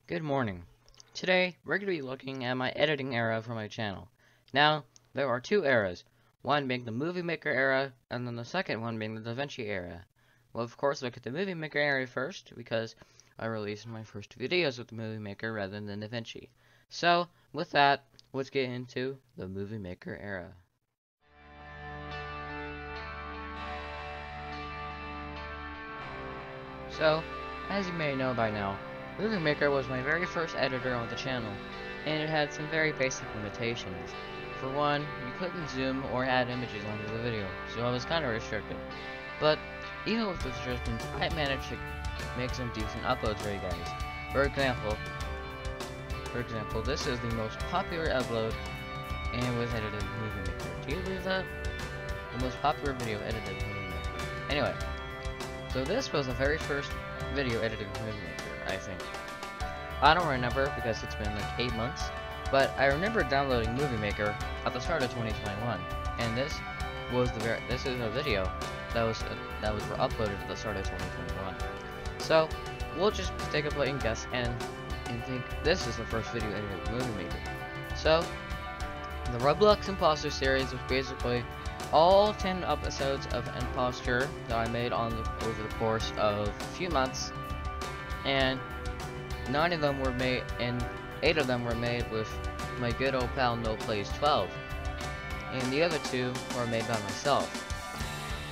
Good morning. Today, we're going to be looking at my editing era for my channel. Now, there are two eras, one being the Movie Maker era, and then the second one being the DaVinci era. Well, of course, look at the Movie Maker era first, because I released my first videos with the Movie Maker rather than DaVinci. So, with that, let's get into the Movie Maker era. So, as you may know by now, Movie Maker was my very first editor on the channel, and it had some very basic limitations. For one, you couldn't zoom or add images onto the video, so I was kind of restricted. But, even with the restrictions, I managed to make some decent uploads for you guys. For example, this is the most popular upload, and it was edited in Movie Maker. Do you believe that? The most popular video edited in Movie Maker. Anyway, so this was the very first video edited in Movie Maker, I think. I don't remember because it's been like 8 months, but I remember downloading Movie Maker at the start of 2021, and this is a video that was uploaded at the start of 2021. So we'll just take a blatant guess and think this is the first video edited in Movie Maker. So the Roblox Imposter series was basically all 10 episodes of Imposter that I made over the course of a few months, and 9 of them were made, and 8 of them were made with my good old pal NostalgiaPlays, and the other 2 were made by myself.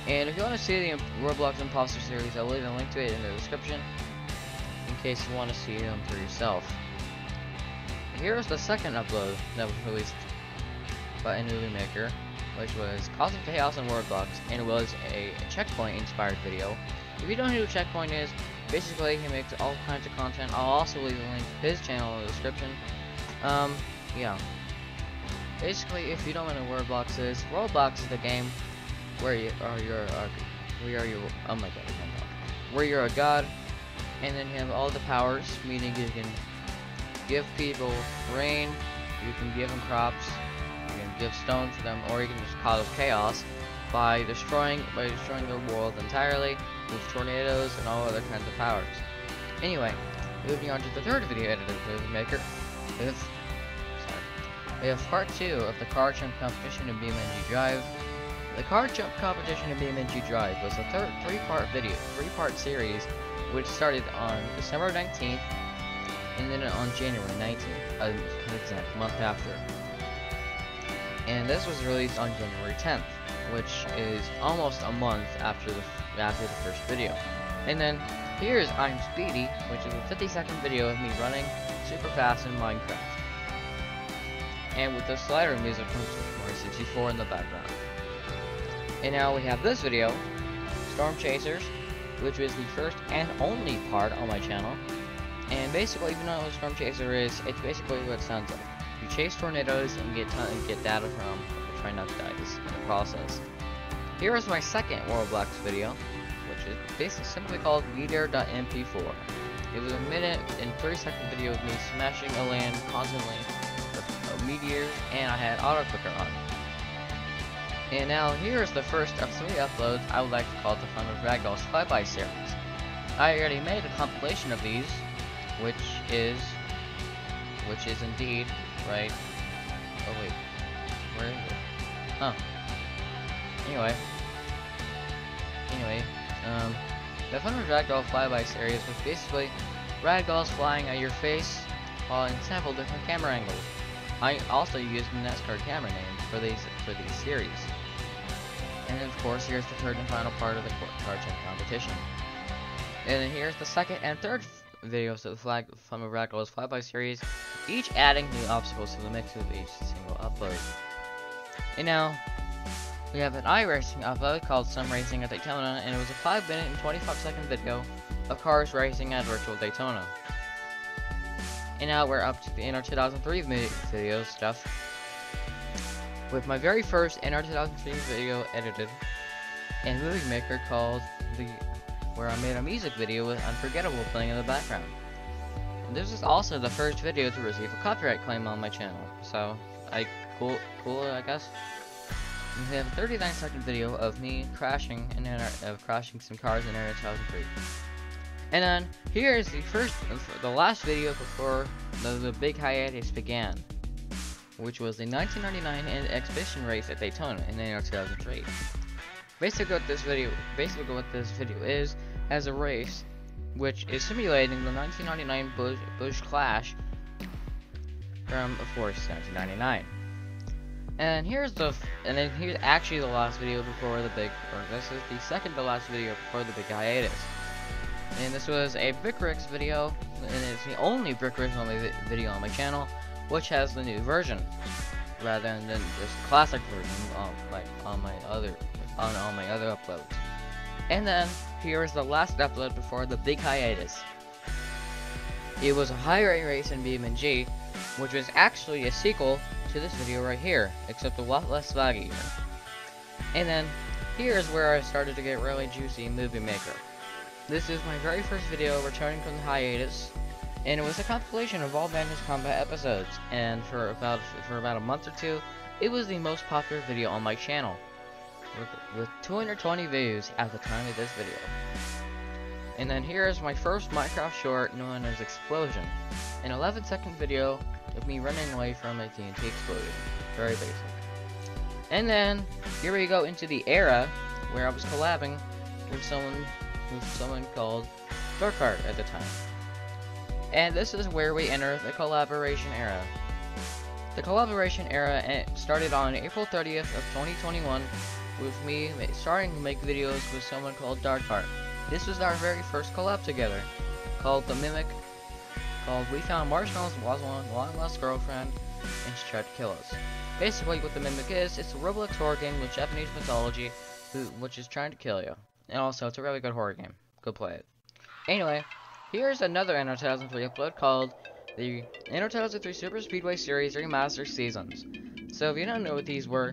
And if you want to see the Roblox Imposter series, I'll leave a link to it in the description in case you want to see them for yourself. Here is the second upload that was released by Movie Maker, which was Causing Chaos in Roblox, and it was a checkpoint inspired video. If you don't know who Checkpoint is, basically he makes all kinds of content. I'll also leave a link to his channel in the description. Yeah. Basically, if you don't know what Roblox is the game where you're a god, and then you have all the powers, meaning you can give people rain, you can give them crops, you can give stone to them, or you can just cause chaos by destroying their world entirely with tornadoes and all other kinds of powers. Anyway, moving on to the third video edited in Movie Maker, we have part 2 of the car jump competition in BeamNG Drive. The car jump competition in BeamNG Drive was a three-part series, which started on December 19th and then on January 19th, an exact month after. And this was released on January 10th, which is almost a month after the first video. And then here's I'm Speedy, which is a 50-second video of me running super fast in Minecraft, and with the slider music from Super Mario 64 in the background. And now we have this video, Storm Chasers, which was the first and only part on my channel. And basically, if you know what a Storm Chaser is, it's basically what it sounds like. You chase tornadoes and get data from them, but try not to die in the process. Here is my second Roblox video, which is basically simply called meteor.mp4. It was a 1:30-second video of me smashing a land constantly with a meteor, and I had autoclicker on. And now here is the first of 3 uploads I would like to call the Fun with Ragdoll's Flyby series. I already made a compilation of these, which is indeed right. Oh wait, where is it? Oh. Anyway, the Fun with Ragdoll Flyby series was basically ragdolls flying at your face while in several different camera angles. I also used the NASCAR camera names for these series. And then, of course, here's the third and final part of the car jump competition. And then here's the second and third videos of the Fun with Ragdoll's Flyby series, each adding new obstacles to the mix of each single upload. And now, we have an iRacing upload called Some Racing at Daytona, and it was a 5-minute and 25-second video of cars racing at virtual Daytona. And now we're up to the NR 2003 video stuff, with my very first NR 2003 video edited in Movie Maker called where I made a music video with Unforgettable playing in the background. And this is also the first video to receive a copyright claim on my channel, so cool I guess. And we have a 39-second video of me crashing some cars in NR 2003. And then here is the last video before the big hiatus began, which was the 1999 exhibition race at Daytona in the year 2003. Basically what this video is, as a race which is simulating the 1999 Busch Clash from, of course, 1999. And here's actually the last video before the big, or this is the second to last video before the big hiatus. And this was a Brickricks video, and it's the only Brickricks video on my channel, which has the new version, rather than just the classic version, like on all my other uploads. And then here is the last upload before the big hiatus. It was a high rate race in BeamNG, which was actually a sequel to this video right here, except a lot less laggy. And then here's where I started to get really juicy in Movie Maker. This is my very first video returning from the hiatus, and it was a compilation of all Madness Combat episodes, and for about a month or two, it was the most popular video on my channel, with 220 views at the time of this video. And then here is my first Minecraft short known as Explosion, an 11-second video of me running away from a TNT explosion. Very basic. And then here we go into the era where I was collabing with someone called Darkheart at the time. And this is where we enter the collaboration era. The collaboration era started on April 30th of 2021 with me starting to make videos with someone called Darkheart. This was our very first collab together, called The Mimic, called We Found Marshmallow's long lost girlfriend, and she tried to kill us. Basically what The Mimic is, it's a Roblox horror game with Japanese mythology, which is trying to kill you. And also, it's a really good horror game. Go play it. Anyway, here's another Anno 2003 upload called the Anno 2003 Super Speedway Series Remastered Seasons. So if you don't know what these were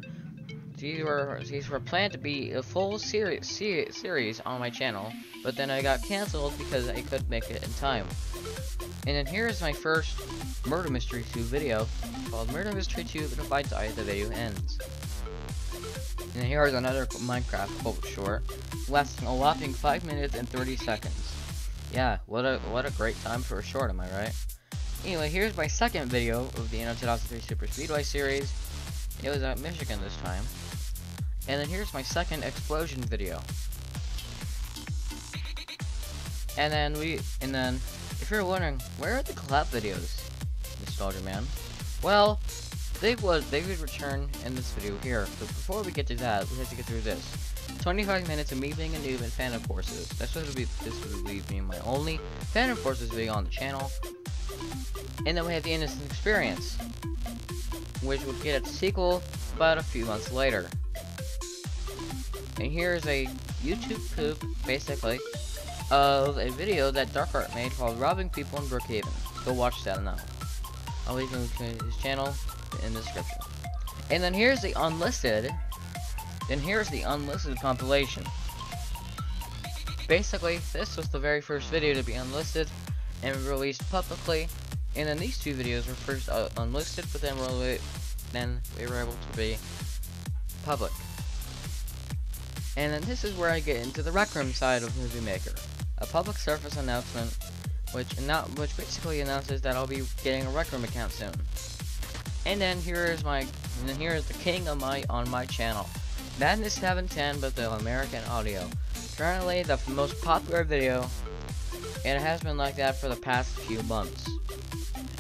planned to be a full series on my channel, but then I got cancelled because I couldn't make it in time. And then here's my first Murder Mystery 2 video, called Murder Mystery 2, but if I die, the video ends. And here is another Minecraft quote short, lasting a whopping 5 minutes and 30 seconds. Yeah, what a great time for a short, am I right? Anyway, here's my second video of the Anno 2003 Super Speedway Series. It was at Michigan this time. And then here's my second explosion video. And then if you're wondering, where are the collab videos, Nostalgia Man? Well, they would return in this video here, but before we get to that, we have to get through this. 25 minutes of me being a noob in Phantom Forces. This would be my only Phantom Forces video on the channel. And then we have the Innocent Experience, which would get its sequel about a few months later. And here's a YouTube poop, basically, of a video that Darkheart made called Robbing People in Brookhaven. Go watch that now. I'll leave him to his channel in the description. And then here's the unlisted. Compilation. Basically, this was the very first video to be unlisted and released publicly. And then these two videos were first unlisted, but then they were able to be public. And then this is where I get into the Rec Room side of Movie Maker, a public service announcement, which basically announces that I'll be getting a Rec Room account soon. And then here is the king on my channel, Madness 710, but the American audio. Currently the most popular video, and it has been like that for the past few months.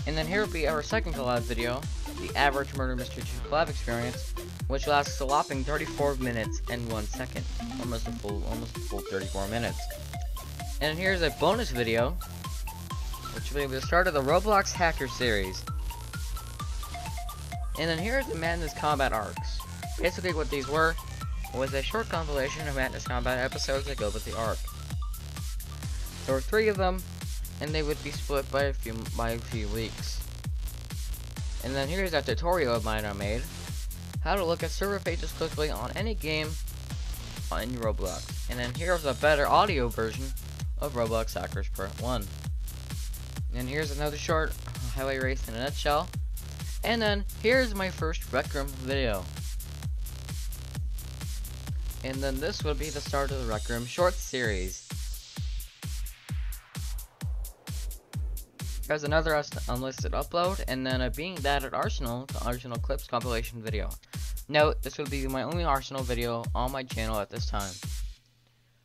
And then here will be our second collab video, the Average Murder Mystery 2 collab experience, which lasts a whopping 34 minutes and 1 second, almost a full 34 minutes. And here's a bonus video, which will be the start of the Roblox Hacker series. And then here's the Madness Combat arcs. Basically what these were was a short compilation of Madness Combat episodes that go with the arc. There were 3 of them, and they would be split by a few weeks. And then here's a tutorial of mine I made, how to look at server pages quickly on any game on Roblox. And then here's a better audio version of Roblox Hackers Part 1. And here's another short highway race in a nutshell. And then here's my first Rec Room video. And then this would be the start of the Rec Room short series. There's another unlisted upload, and then a Being Bad at Arsenal, the Arsenal Clips compilation video. Note, this will be my only Arsenal video on my channel at this time.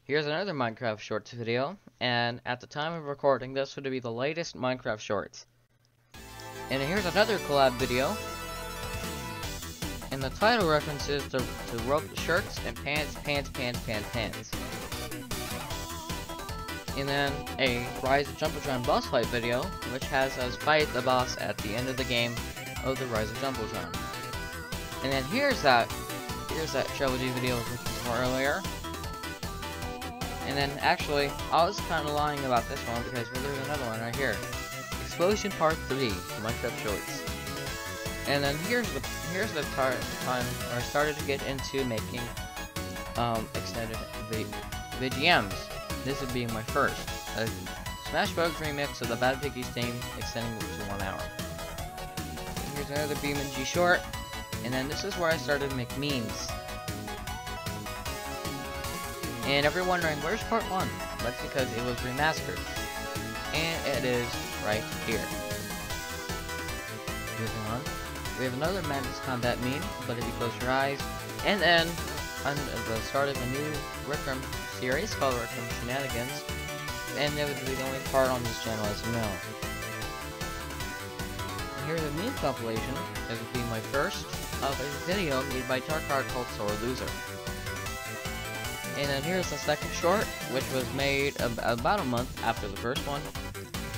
Here's another Minecraft Shorts video, and at the time of recording, this would be the latest Minecraft Shorts. And here's another collab video, and the title references to shirts and pants. And then a Rise of Jumbotron boss fight video, which has us fight the boss at the end of the game of the Rise of Jumbotron. And then here's that trilogy video I was looking for earlier. And then actually, I was kind of lying about this one because there's another one right here. Explosion Part 3, Minecraft Shorts. And then here's the time where I started to get into making extended VGMs. This would be my first. A Smash Bros remix of the Bad Piggies Theme, extending it to 1 hour. And here's another BeamNG short. And then this is where I started to make memes. And if you're wondering, where's part 1? That's because it was remastered. And it is right here. Moving on. We have another Madness Combat meme, but if you close your eyes, and then on the start of a new Rick Room series called Rick Room Shenanigans, and it would be the only part on this channel, as you know. And here's a meme compilation. This would be my first of a video made by Tarkard called Sore Loser. And then here's the second short, which was made about a month after the first one.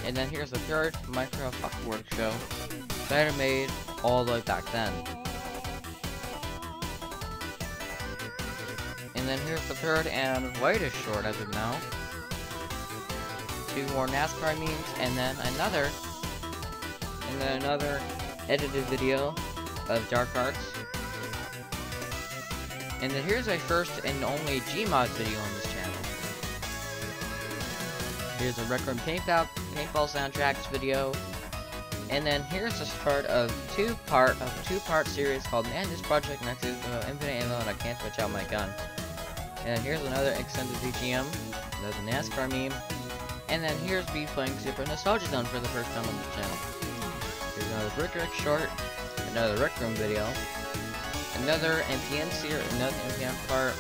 And then here's the third Minecraft Awkward show that I made all the way back then. And then here's the third and latest short as of now. 2 more NASCAR memes, and then another edited video of Dark Arts. And then here's my first and only Gmod video on this channel. Here's a Record Paintball Soundtracks video. And then here's the start of a two-part series called Man, This Project Next is Infinite Ammo and I Can't Switch Out My Gun. And here's another extended VGM, another NASCAR meme. And then here's me playing Super Nostalgia Zone for the first time on this channel. Here's another Rick Short, another Rick Room video. Another NPN series, another NPN part,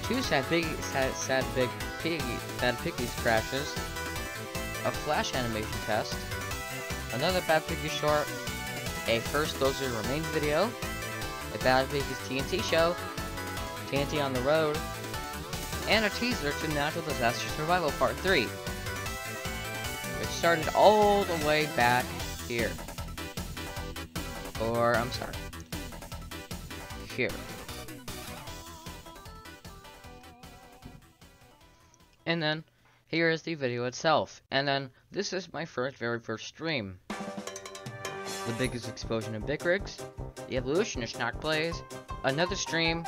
two Sad Piggies crashes, a Flash animation test, another Bad Piggies short, a First Those Who Remain video, a Bad Piggies TNT show, TNT on the Road, and a teaser to Natural Disaster Survival Part 3, which started all the way back here. Or, I'm sorry, here. And then, here is the video itself. And then, this is my very first stream. The biggest explosion in Big Rigs, the evolution of NostalgiaPlays, another stream,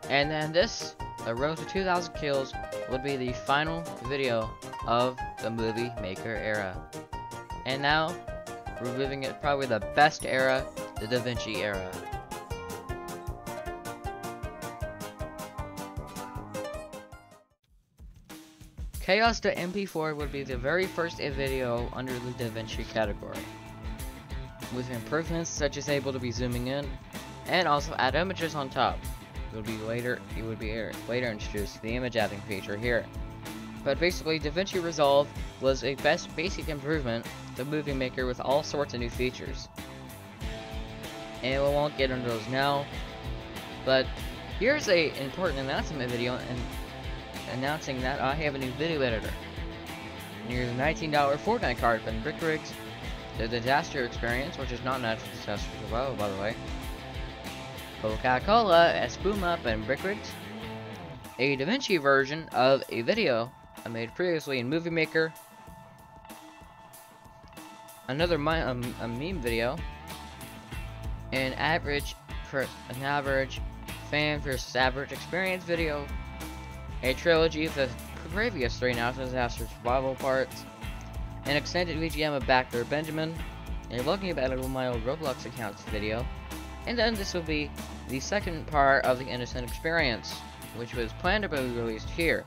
and then this, the road to 2,000 kills, would be the final video of the Movie Maker era. And now, we're living at probably the best era, the DaVinci Era. Chaos.mp4 would be the very first video under the DaVinci category, with improvements such as able to be zooming in, and also add images on top. It would be later introduced the image adding feature here. But basically, DaVinci Resolve was a basic improvement to Movie Maker with all sorts of new features. And we won't get into those now, but here's an important announcement video and announcing that I have a new video editor. And here's a $19 Fortnite card from Brick Rigs, the Disaster Experience, which is not Natural Disaster Survival, by the way, Coca-Cola, Espuma, and Brick Rigs, a DaVinci version of a video I made previously in Movie Maker, another meme video, an average fan versus average experience video, a trilogy of the previous 3 Natural Disaster Survival parts, an extended VGM of Backdoor Benjamin, a looking back at my old Roblox accounts video, and then this will be the second part of the Innocent Experience, which was planned to be released here,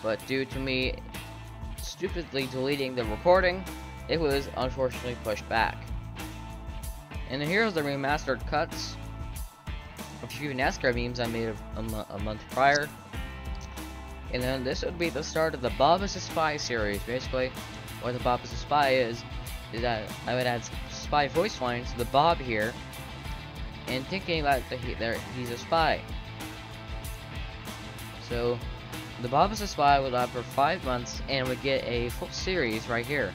but due to me stupidly deleting the recording, it was unfortunately pushed back. And then here's the remastered cuts of a few NASCAR memes I made a month prior. And then this would be the start of the Bob is a Spy series. Basically, what the Bob is a Spy is that I would add spy voice lines to the Bob here, and thinking about he's a spy. So, the Bob is a Spy would last for 5 months and would get a full series right here.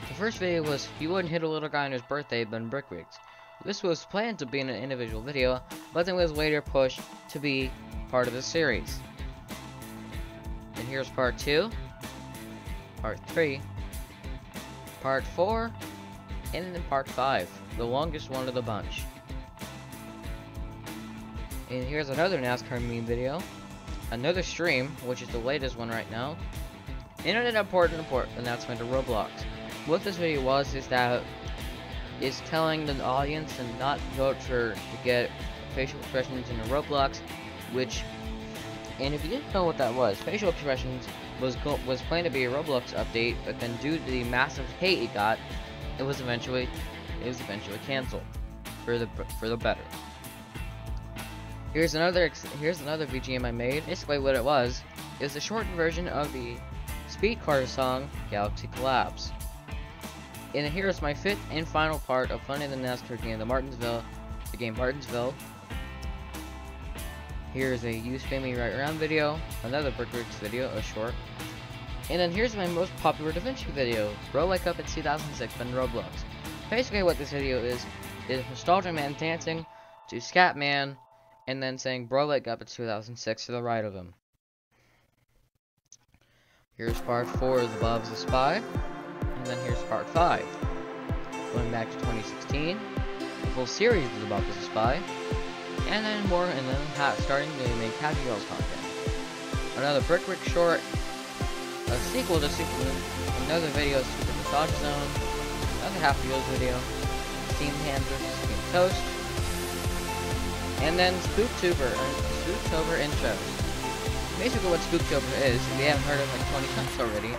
The first video was "You Wouldn't Hit a Little Guy on His Birthday but in Brickwigs." This was planned to be an individual video, but then was later pushed to be part of the series. And here's part 2, part 3, part 4, and then part 5, the longest one of the bunch. And here's another NASCAR meme video, another stream, which is the latest one right now, and an important announcement to Roblox. What this video was is that is telling the audience to not vote to get facial expressions in Roblox, which, and if you didn't know what that was, facial expressions was planned to be a Roblox update, but then due to the massive hate it got, it was eventually canceled for the better. Here's another VGM I made. Basically, what it was is a shortened version of the Speed Car song "Galaxy Collapse." And here's my 5th and final part of playing the NASCAR game, the game Martinsville. Here's a "You Spin Me Right Around" video, another Brickwigs video, a short. And then here's my most popular DaVinci video, "Bro Like Up in 2006" on Roblox. Basically what this video is Nostalgia Man dancing to Scatman, and then saying "Bro Like Up in 2006" to the right of him. Here's part 4 of the Bob is a Spy, and then here's part 5. Going back to 2016, the full series of the Bob is a Spy, and then more, and then starting to make Happy Wheels content. Another Brickwigs short, a sequel to another video, Super Nostalgia Zone, another Happy Wheels video, Steam Hands vs. Steam Toast, and then Spooktober intros. Basically what Spooktober is, if you haven't heard it like 20 times already,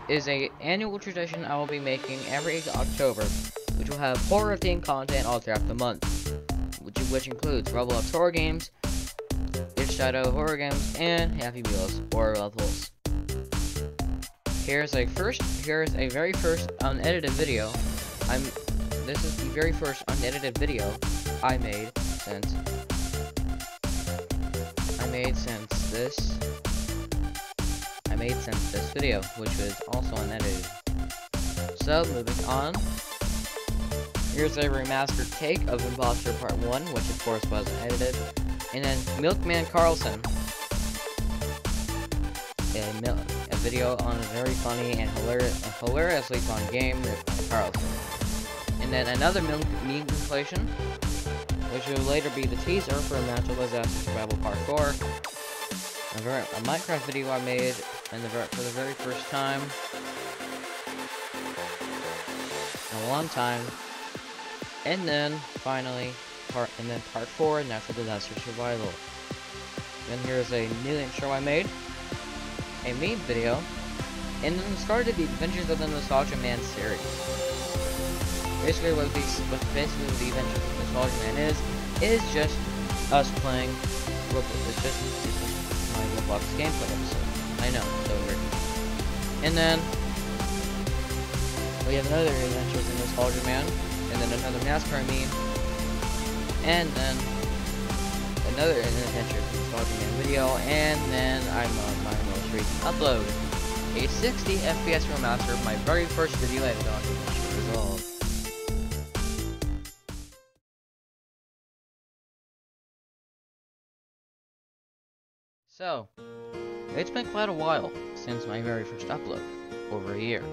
is a annual tradition I will be making every October, which will have horror themed content all throughout the month, which includes Roblox horror games, Itch Shadow horror games, and Happy Wheels horror levels. Here's a very first unedited video. This is the very first unedited video I made since this video, which was also unedited. So moving on. Here's a remastered take of Imposter Part 1, which of course wasn't edited. And then Milkman Carlson. A video on a very funny and hilariously fun game with Carlson. And then another meme compilation, which will later be the teaser for a Natural Disaster Survival Part 4. A Minecraft video I made for the very first time in a long time. And then finally, part 4, Natural Disaster Survival. Then here's a new intro I made, a meme video, and then started the Adventures of the Nostalgia Man series. Basically, what the Adventures of the Nostalgia Man is just us playing Roblox. It's just my Roblox gameplay episode. I know, so weird. And then we have another Adventures of the Nostalgia Man, and then another NASCAR meme, and then another Adventures of the Nostalgia Man video, and then I'm on my most recent upload, a 60 FPS remaster of my very first video edited on DaVinci Resolve. So, it's been quite a while since my very first upload, over a year,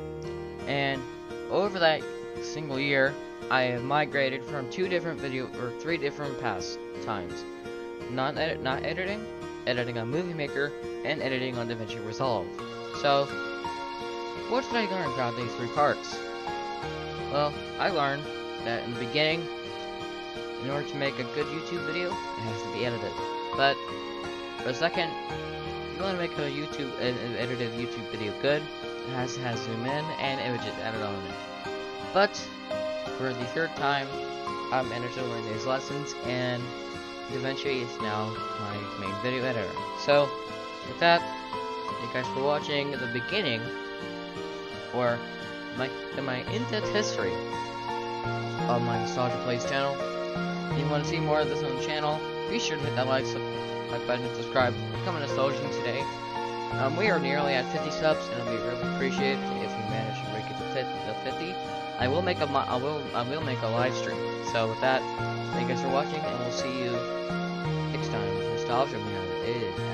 and over that single year, I have migrated from 3 different pastimes, not editing, editing on Movie Maker, and editing on DaVinci Resolve. So, what did I learn from these 3 parts? Well, I learned that in the beginning, in order to make a good YouTube video, it has to be edited. But for the second you want to make a an edited YouTube video good, it has zoom in and images added on it. But for the third time, I'm entering these lessons, and DaVinci is now my main video editor. So, with that, thank you guys for watching the beginning, or my in-depth history of my NostalgiaPlays channel. If you want to see more of this on the channel, be sure to hit that like button and subscribe. Become a Nostalgian today. We are nearly at 50 subs, and it'll be really appreciated if you manage to break it to 50. I will make a live stream. So with that, thank you guys for watching, and we'll see you next time. Nostalgia Era is